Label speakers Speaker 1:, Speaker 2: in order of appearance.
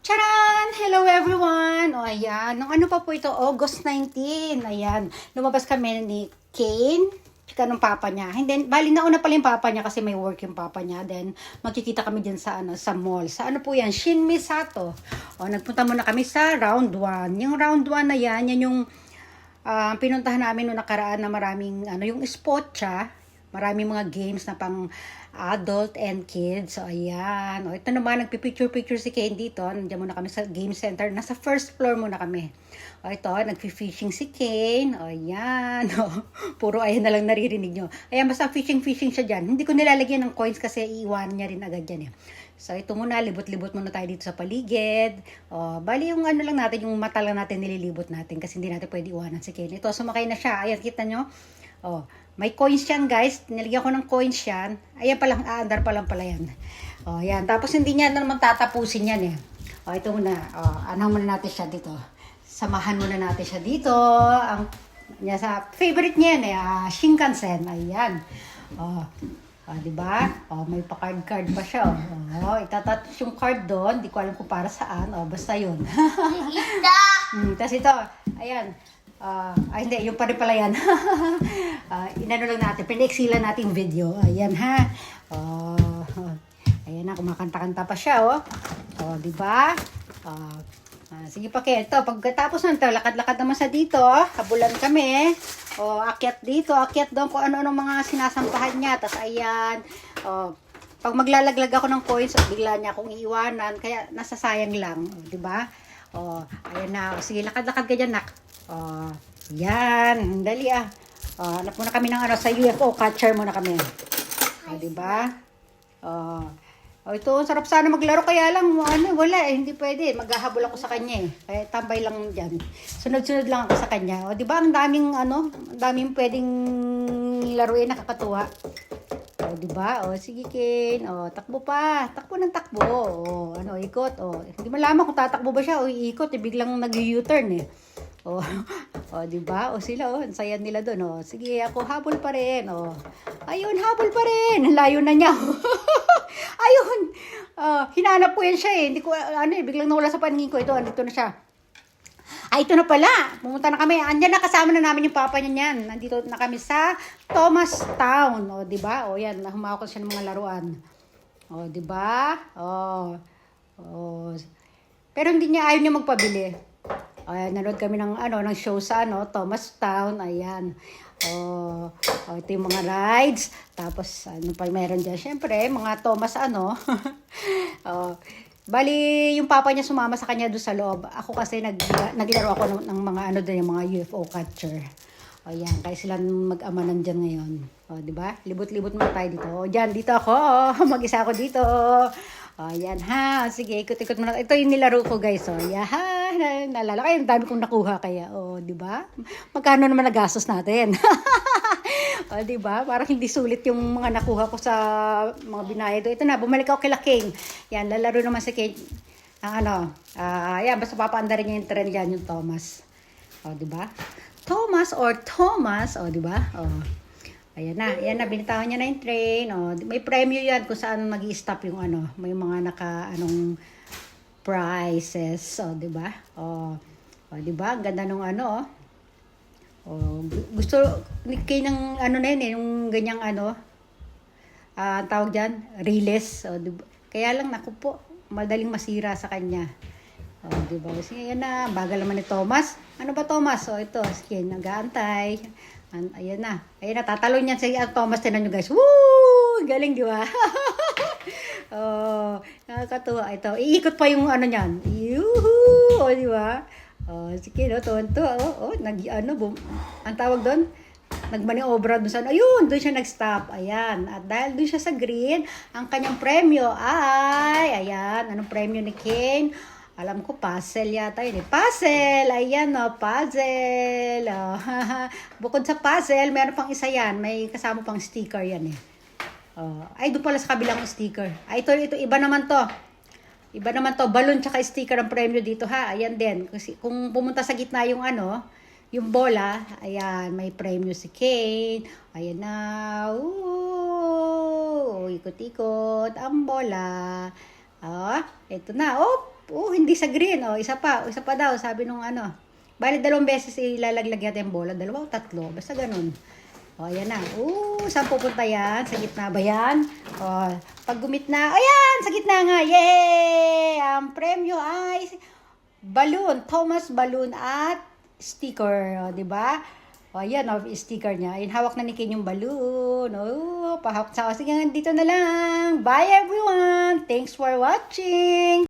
Speaker 1: Charan! Hello everyone! O ayan, nung ano pa po ito, August 19. Ayan, lumabas kami ni Kane, tsaka nung papa niya. Hindi, bali nauna pala yung papa niya kasi may work yung papa niya. Then, magkikita kami din sa, sa mall. Sa ano po yan? Shin Misato. O, nagpunta muna kami sa round 1. Yung round 1 na yan yung pinuntahan namin nung nakaraan na maraming, yung spot siya. Maraming mga games na pang adult and kids. So, ayan. O, ito naman, nagpipicture-picture si Kane dito. Nandiyan muna kami sa game center. Nasa first floor muna kami. O, ito, nagfi-fishing si Kane. O, ayan. O, puro ayan na lang naririnig nyo. Ayan, basta fishing siya dyan. Hindi ko nilalagyan ng coins kasi iiwan niya rin agad dyan eh. So, ito muna, libot-libot muna tayo dito sa paligid. O, bali yung ano lang natin, yung mata lang natin nililibot natin kasi hindi natin pwede iwanan si Kane. Ito, sumakay na siya. Ayan, kita nyo? O, may coins yan guys. Nilagyan ko ng coins yan. Ayan palang, aandar pa lang pala yan. O, yan. Tapos hindi niya naman tatapusin yan eh. O, ito muna. O, anahan muna natin siya dito. Samahan muna natin siya dito. Ang niya sa favorite niya yan eh. Shinkansen. Ayan. O, diba? O, may pa-card pa siya. O, itatatch yung card doon. Di ko alam kung para saan. O, basta yun. Tapos ito. Ayan. Hindi, yung pa rin pala yan. Inano lang natin, pinaiksilan natin video. Ayan ha. Ayan na, kumakanta-kanta pa siya, oh. Diba? Sige pa kayo. Ito, pagkatapos nito, lakad-lakad naman sa dito. Habulan kami. Akyat dito, akyat doon, kung ano-ano mga sinasampahan niya. Tapos ayan. Pag maglalaglag ako ng coins, bigla niya akong iiwanan. Kaya nasasayang lang. Diba? Ayan na. Sige, lakad-lakad ka dyan, nak. Yan. Dali hanap muna kami ng sa UFO catcher muna kami. Diba? Ito, sarap sana maglaro kaya lang, wala eh, hindi pwede. Maghahabol ako sa kanya eh. Kaya tambay lang dyan. Sunod-sunod lang ako sa kanya. Diba, ang daming pwedeng laruin, nakakatuwa. Diba? Sige Kane. Takbo pa. Takbo ng takbo. Ikot. Hindi malaman kung tatakbo ba siya o iikot. Biglang nag-U-turn eh. Diba? Sila, ang saya nila doon. Sige, ako habol pa rin. Ayun, habol pa rin. Layo na niya. Ayun. Hinanap ko yan siya eh. Hindi ko, biglang nawala sa paningin ko. Ito, andito na siya. Ito na pala. Pumunta na kami. Andyan na, kasama na namin yung papa niya niyan. Nandito na kami sa Thomas Town. Diba? Yan, humawak ko siya ng mga laruan. Diba? Pero hindi niya, ayaw niya magpabili. Nanood kami ng show sa Thomas Town. Ayan. Ito yung mga rides. Tapos pa meron diyan? Syempre, mga Thomas bali yung papa niya sumama sa kanya doon sa loob. Ako kasi naglaro ako ng mga doon, yung mga UFO catcher. Ayan, kaya sila mag-ama nandiyan ngayon. Di ba? Libot-libot mo tayo dito. Diyan, dito ako. Mag-isa ako dito. Ayan ha. Sige, ikot-ikot mo na. Ito yung nilaro ko guys. Yaha. Naalala kayo, ang dami kong nakuha kaya. Di ba? Magkano naman nagastos natin? Di ba? Parang hindi sulit yung mga nakuha ko sa mga binayad. Ito na, bumalik ako kila King. Yan, lalaro naman si King. Ayan, basta papaandarin niya yung trend yan, yung Thomas. Di ba? Thomas, di ba? Ayan na, binitawan niya na yung train. May premyo yan kung saan mag-i-stop yung may mga prizes. Di ba? Di ba? Ang ganda nung gusto ni Kay ng na yun eh, yung ganyang tawag dyan, release. Diba? Kaya lang, naku po, madaling masira sa kanya. Diba? Sige, yan na, bagal naman ni Thomas. Ano ba Thomas? Ito, sige, nag-aantay. Ayan na, tatalon niyan si Thomas. Tinan nyo guys. Woo! Galing, di ba? Nakakatuwa. Ito, iikot pa yung niyan. Yuhuu! Di ba? Sige, tuwan-tuwa. Ang tawag doon? Nagmaniobra doon sa, ayun, doon siya nag-stop. Ayan. At dahil doon siya sa green, ang kanyang premyo ay, ayan, anong premyo ni Kane? Alam ko, puzzle yata yun eh. Puzzle! Ayan puzzle. Bukod sa puzzle, meron pang isa yan. May kasama pang sticker yan eh. Ay, doon pala sa kabilang sticker. Ito, iba naman to. Iba naman to. Balloon tsaka sticker ang premyo dito ha. Ayan din. Kasi kung pumunta sa gitna yung yung bola, ayan, may premyo si Kane. Ayan na. Ikot-ikot ang bola. Ito na. hindi sa green. Isa pa daw, sabi nung ano. Bali, 2 beses ilalaglag yata yung bola. 2 o 3. Basta ganun. Ayan na. Saan pupunta yan? Sa gitna ba yan? Pag gumitna, ayan! Sa gitna nga. Yay! Ang premyo ay balloon. Thomas balloon at sticker. Di ba? Ayan, sticker niya. Ayun, hawak na ni Ken yung balloon. Pahawak sa. Sige, dito na lang. Bye, everyone! Thanks for watching!